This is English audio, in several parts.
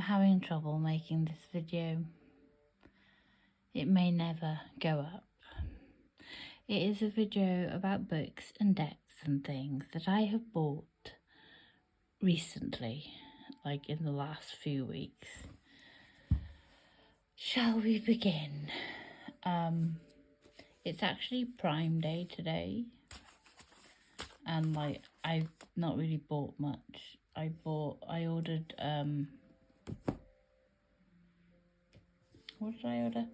having trouble making this video. It may never go up. It is a video about books and decks and things that I have bought recently, like in the last few weeks. Shall we begin? It's actually Prime Day today, and like I've not really bought much. I ordered what did I order?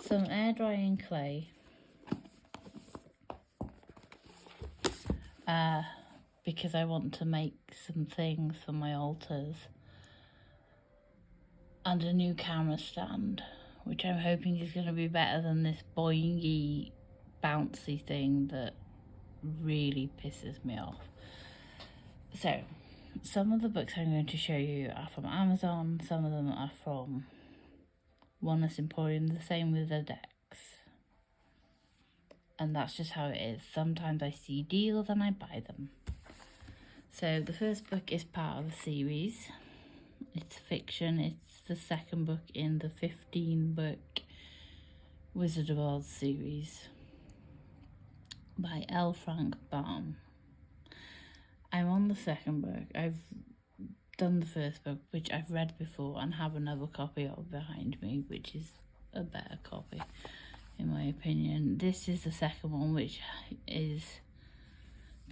Some air drying clay. Because I want to make some things for my altars. And a new camera stand, which I'm hoping is going to be better than this boingy, bouncy thing that really pisses me off. So, some of the books I'm going to show you are from Amazon, some of them are from Oneness Emporium, the same with the decks. And that's just how it is. Sometimes I see deals and I buy them. So the first book is part of a series. It's fiction. It's the second book in the 15-book Wizard of Oz series by L. Frank Baum. I'm on the second book. I've done the first book, which I've read before and have another copy of behind me, which is a better copy in my opinion. This is the second one, which is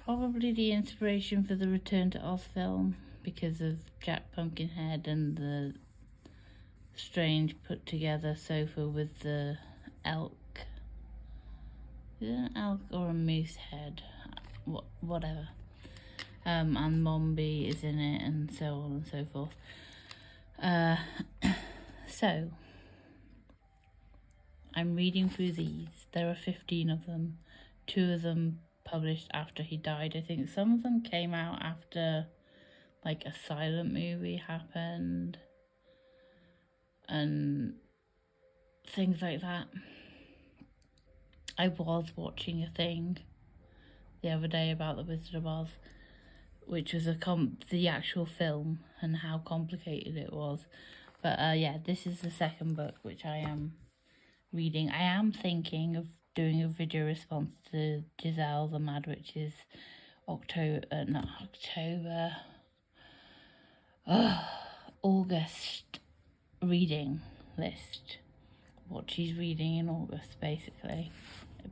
probably the inspiration for the Return to Oz film because of Jack Pumpkinhead and the strange put together sofa with the elk. Is it an elk or a moose head? Whatever. And Mombi is in it and so on and so forth. So I'm reading through these. There are 15 of them. 2 of them published after he died. I think some of them came out after like a silent movie happened and things like that. I was watching a thing the other day about the Wizard of Oz, which was the actual film and how complicated it was. But yeah, this is the second book which I am reading. I am thinking of doing a video response to Giselle the Mad Witch's August reading list. What she's reading in August, basically.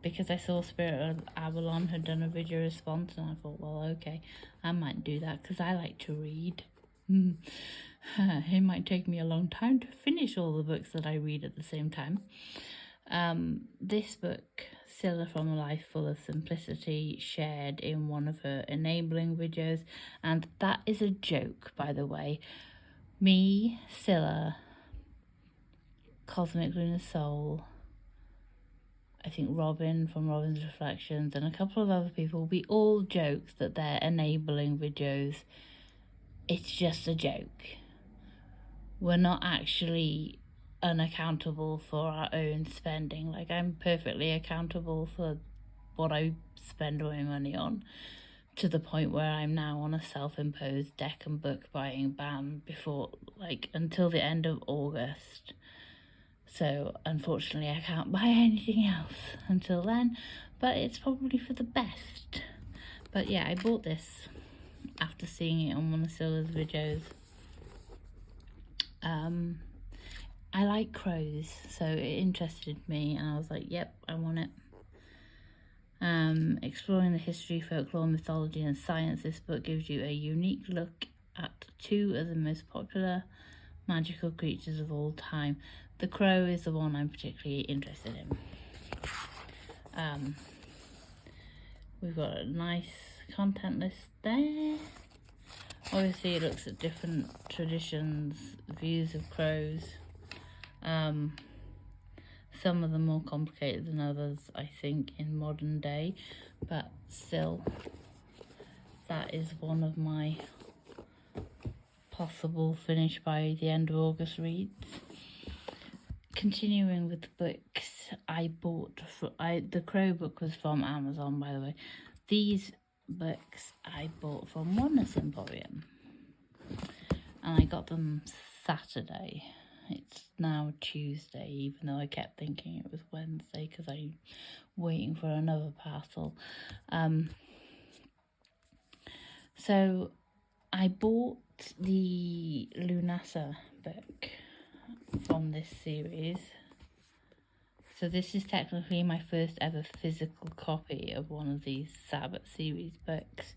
Because I saw Spirit of Avalon had done a video response, and I thought, well, okay, I might do that because I like to read. It might take me a long time to finish all the books that I read at the same time. This book, Scylla from a Life Full of Simplicity, shared in one of her enabling videos, and that is a joke, by the way. Me, Scylla, Cosmic Lunar Soul, I think Robin from Robin's Reflections, and a couple of other people, we all joke that they're enabling videos. It's just a joke. We're not actually unaccountable for our own spending. Like, I'm perfectly accountable for what I spend my money on, to the point where I'm now on a self-imposed deck and book buying ban until the end of August. So unfortunately I can't buy anything else until then, but it's probably for the best. But yeah, I bought this after seeing it on one of Scylla's videos. I like crows, so it interested me and I was like, yep, I want it. Exploring the history, folklore, mythology and science, this book gives you a unique look at 2 of the most popular magical creatures of all time. The crow is the one I'm particularly interested in. We've got a nice content list there. Obviously it looks at different traditions, views of crows. Some of them more complicated than others, I think, in modern day, but still, that is one of my possible finish by the end of August reads. Continuing with the books, I bought, the Crow book was from Amazon, by the way. These books I bought from Oneness Emporium, and I got them Saturday. It's now Tuesday, even though I kept thinking it was Wednesday because I'm waiting for another parcel. So I bought the Lunasa book from this series. So this is technically my first ever physical copy of one of these Sabbath series books.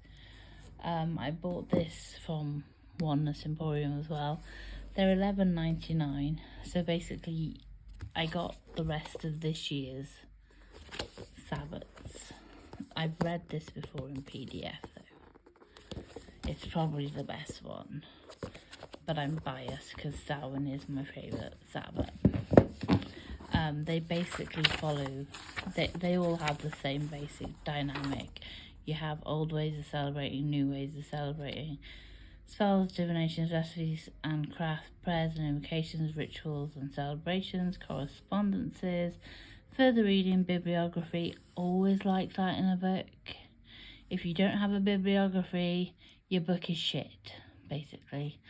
I bought this from Oneness Emporium as well. They're $11.99. So basically I got the rest of this year's Sabbaths. I've read this before in PDF though. It's probably the best one. But I'm biased because Samhain is my favourite Sabbath. They basically follow, they all have the same basic dynamic. You have old ways of celebrating, new ways of celebrating, spells, divinations, recipes and crafts, prayers and invocations, rituals and celebrations, correspondences, further reading, bibliography. Always like that in a book. If you don't have a bibliography, your book is shit, basically.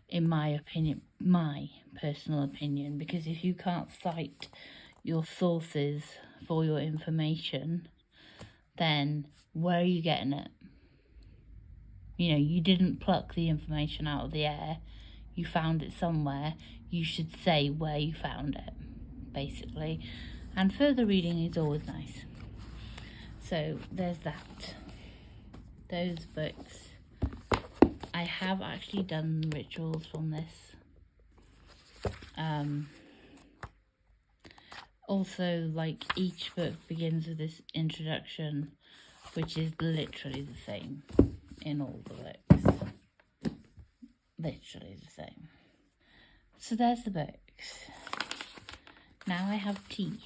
In my opinion, my personal opinion, because if you can't cite your sources for your information, then where are you getting it? You know, you didn't pluck the information out of the air. You found it somewhere. You should say where you found it, basically. And further reading is always nice. So there's that. Those books. I have actually done rituals from this. Also, like, each book begins with this introduction, which is literally the same in all the books. Literally the same. So there's the books. Now I have tea.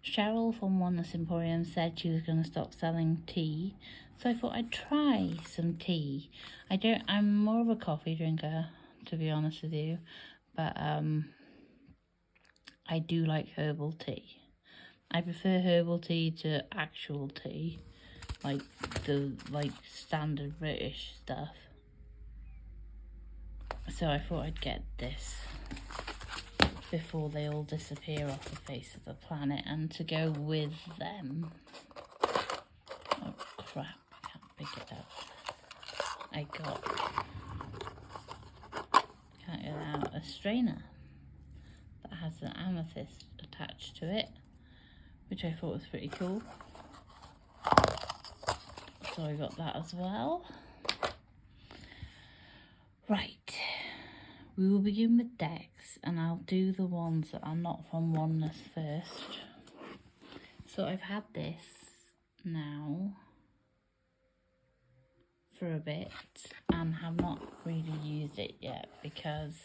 Cheryl from Oneness Emporium said she was going to stop selling tea, so I thought I'd try some tea. I'm more of a coffee drinker, to be honest with you, but I do like herbal tea. I prefer herbal tea to actual tea, like the standard British stuff. So I thought I'd get this before they all disappear off the face of the planet, and to go with them. Oh crap, I can't pick it up. I can't get out, a strainer that has an amethyst attached to it, which I thought was pretty cool. So I got that as well. Right, we will begin with decks, and I'll do the ones that are not from Oneness first. So I've had this now for a bit and have not really used it yet because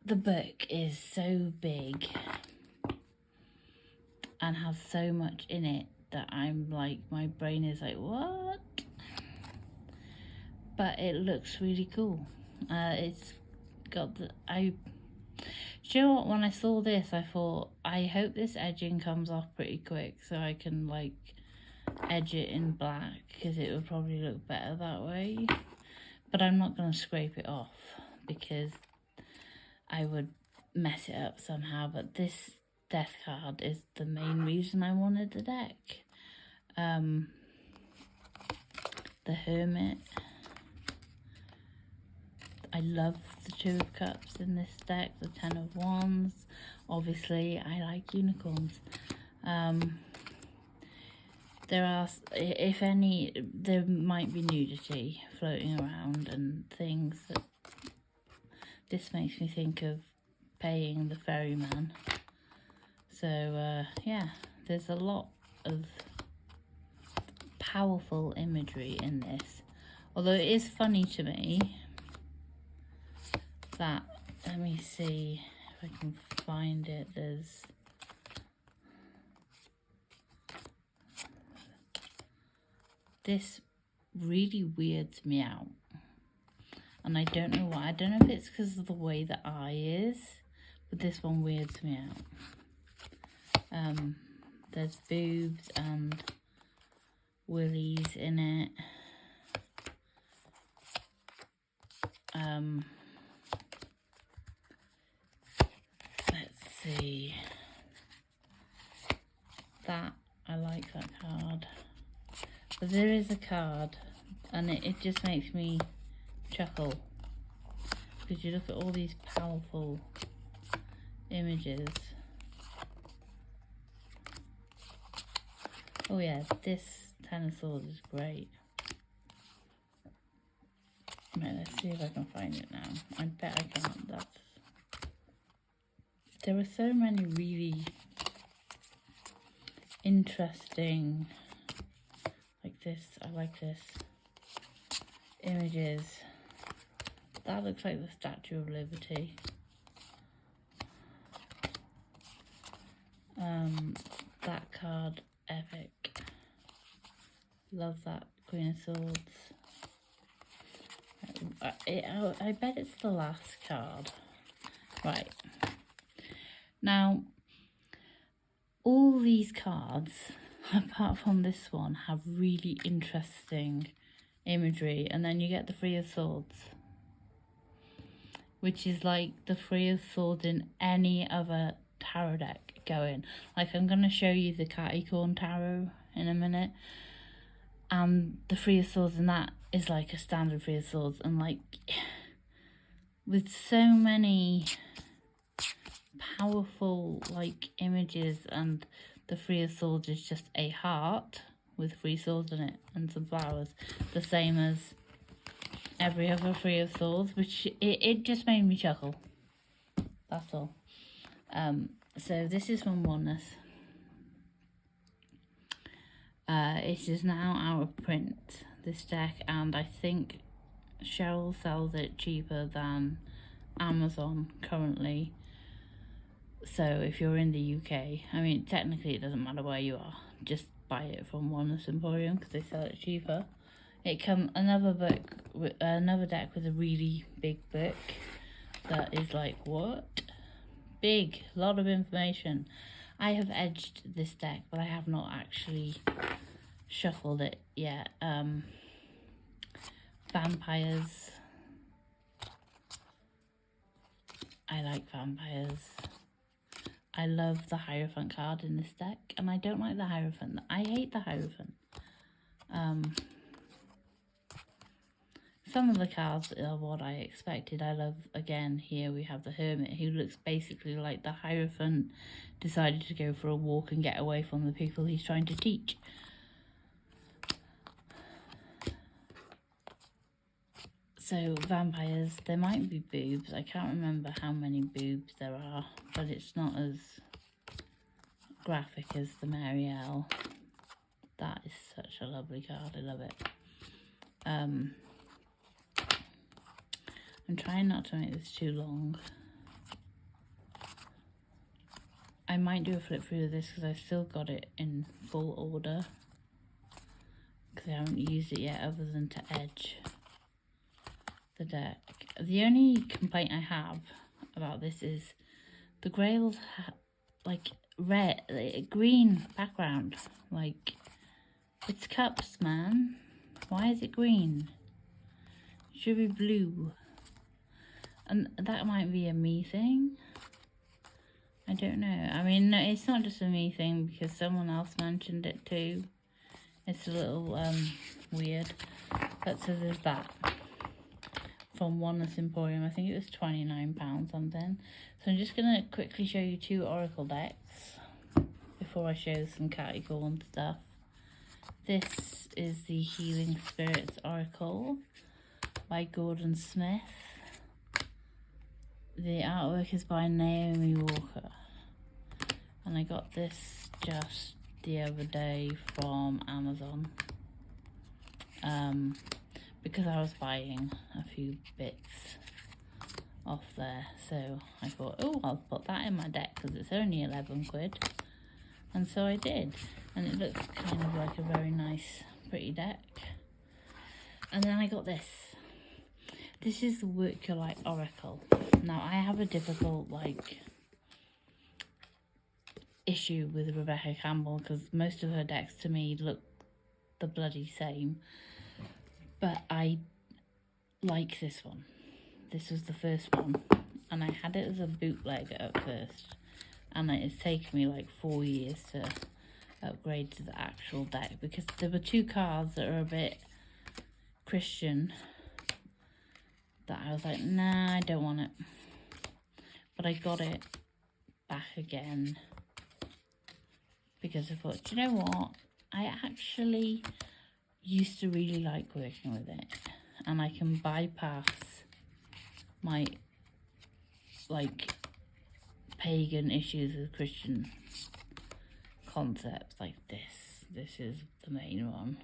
the book is so big and has so much in it that I'm like, my brain is like, what? But it looks really cool. It's got the, do you know what, when I saw this I thought, I hope this edging comes off pretty quick so I can like edge it in black, because it would probably look better that way. But I'm not going to scrape it off because I would mess it up somehow. But this death card is the main reason I wanted the deck. The Hermit. I love the Two of Cups in this deck, the Ten of Wands. Obviously, I like unicorns. There are, if any, there might be nudity floating around and things. That this makes me think of paying the ferryman. So, yeah, there's a lot of powerful imagery in this. Although it is funny to me that, let me see if I can find it, there's this really weirds me out, and I don't know why. I don't know if it's because of the way the eye is, but this one weirds me out. There's boobs and willies in it. Let's see. That, I like that card. But there is a card, and it just makes me chuckle. Because you look at all these powerful images. Oh yeah, this Ten of Swords is great. Right, let's see if I can find it now. I bet I can't. There are so many really interesting, like this, I like this, images. That looks like the Statue of Liberty. That card, epic. Love that Queen of Swords. I bet it's the last card. Right. Now, all these cards, apart from this one, have really interesting imagery. And then you get the Three of Swords, which is like the Three of Swords in any other tarot deck going. Like, I'm going to show you the Catty-Corn Tarot in a minute. And the Three of Swords in that is like a standard Three of Swords. And like, with so many powerful like images, and the Three of Swords is just a heart with 3 swords in it and some flowers, the same as every other Three of Swords, which it just made me chuckle. That's all. So this is from Oneness. It is now out of print, this deck, and I think Cheryl sells it cheaper than Amazon currently. So if you're in the UK, I mean, technically it doesn't matter where you are, just buy it from Oneness Emporium because they sell it cheaper. It comes another deck with a really big book that is like, what? Big, lot of information. I have edged this deck, but I have not actually shuffled it yet. Vampires. I like vampires. I love the Hierophant card in this deck, and I don't like the Hierophant. I hate the Hierophant. Some of the cards are what I expected. I love, again, here we have the Hermit, who looks basically like the Hierophant decided to go for a walk and get away from the people he's trying to teach. So, vampires, there might be boobs. I can't remember how many boobs there are, but it's not as graphic as the Marielle. That is such a lovely card. I love it. I'm trying not to make this too long. I might do a flip through of this because I've still got it in full order, because I haven't used it yet other than to edge the deck. The only complaint I have about this is the Grails like red, green background. Like, it's cups, man. Why is it green? It should be blue. And that might be a me thing. I don't know. I mean, no, it's not just a me thing because someone else mentioned it too. It's a little weird. But so there's that. From Oneness Emporium. I think it was £29 something. So I'm just going to quickly show you 2 Oracle decks before I show some Catty-Corn stuff. This is the Healing Spirits Oracle by Gordon Smith. The artwork is by Naomi Walker. And I got this just the other day from Amazon. Because I was buying a few bits off there. So I thought, oh, I'll put that in my deck because it's only 11 quid. And so I did. And it looks kind of like a very nice, pretty deck. And then I got this. This is the Work Your Light Oracle. Now, I have a difficult, issue with Rebecca Campbell because most of her decks to me look the bloody same. But I like this one. this was the first one, and I had it as a bootleg at first, and it's taken me like 4 years to upgrade to the actual deck, because there were 2 cards that are a bit Christian that I was like, nah, I don't want it. But I got it back again because I thought, do you know what? I actually used to really like working with it, and I can bypass my like pagan issues with Christian concepts like this. This is the main one.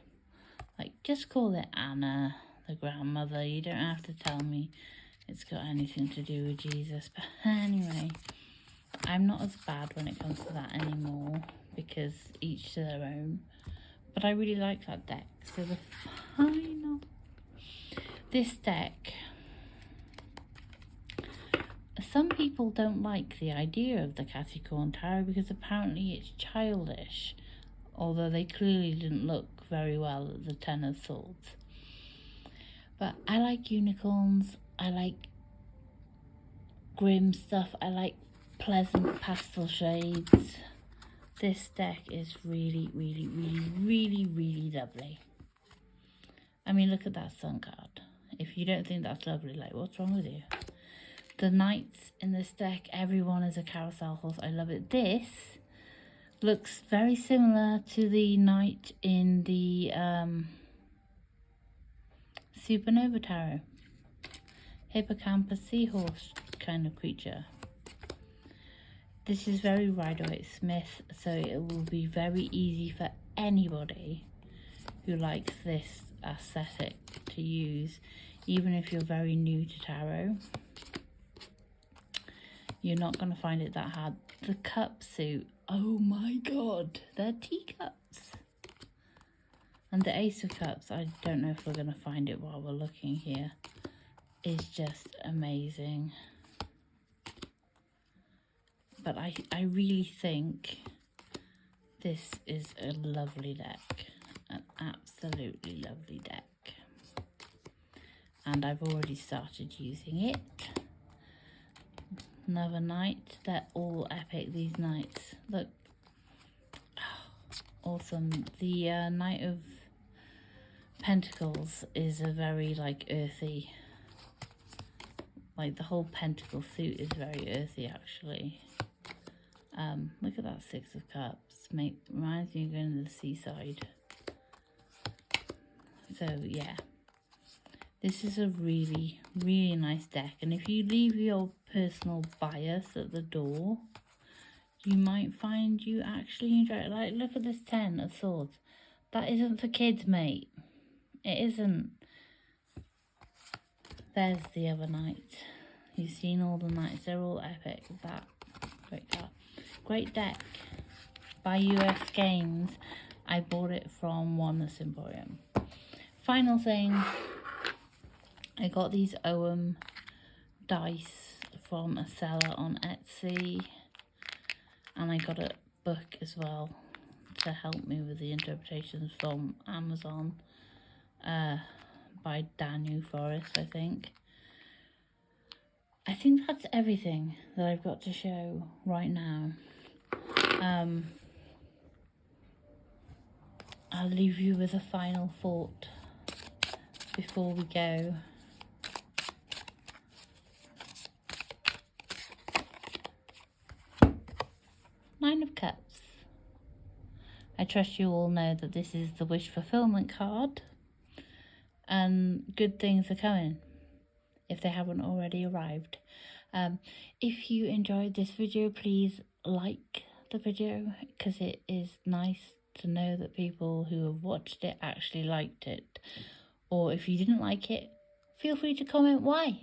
Like, just call it Anna, the grandmother. You don't have to tell me it's got anything to do with Jesus. But anyway, I'm not as bad when it comes to that anymore, because each to their own. But I really like that deck. So the final, this deck, some people don't like the idea of the Cassie Corn Tarot because apparently it's childish, although they clearly didn't look very well at the 10 of Swords. But I like unicorns, I like grim stuff, I like pleasant pastel shades. This deck is really, really, really, really, really lovely. I mean, look at that sun card. If you don't think that's lovely, like, what's wrong with you? The knights in this deck, everyone is a carousel horse. I love it. This looks very similar to the knight in the Supernova Tarot. Hippocampus seahorse kind of creature. This is very Rider-Waite-Smith, so it will be very easy for anybody who likes this aesthetic to use, even if you're very new to tarot. You're not going to find it that hard. The cup suit, oh my god, they're teacups. And the Ace of Cups, I don't know if we're going to find it while we're looking here, is just amazing. But I really think this is a lovely deck, an absolutely lovely deck. And I've already started using it. Another knight, they're all epic, these knights. Look, awesome. The Knight of Pentacles is a very like earthy, like the whole pentacle suit is very earthy actually. Look at that 6 of Cups, reminds me of going to the seaside. So yeah, this is a really, really nice deck, and if you leave your personal bias at the door, you might find you actually enjoy it. Like, look at this 10 of Swords. That isn't for kids, mate. It isn't. There's the other knight. You've seen all the knights. They're all epic. That great card. Great deck. By US Games. I bought it from Oneness Emporium. Final thing. I got these Ogham dice from a seller on Etsy. And I got a book as well to help me with the interpretations from Amazon by Daniel Forrest, I think. I think that's everything that I've got to show right now. I'll leave you with a final thought before we go. Nine of Cups. I trust you all know that this is the wish fulfillment card, and good things are coming if they haven't already arrived. If you enjoyed this video, please like the video, because it is nice to know that people who have watched it actually liked it. Or if you didn't like it, feel free to comment why.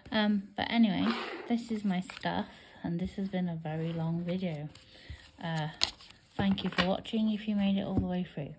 But anyway, this is my stuff, and this has been a very long video. Thank you for watching if you made it all the way through.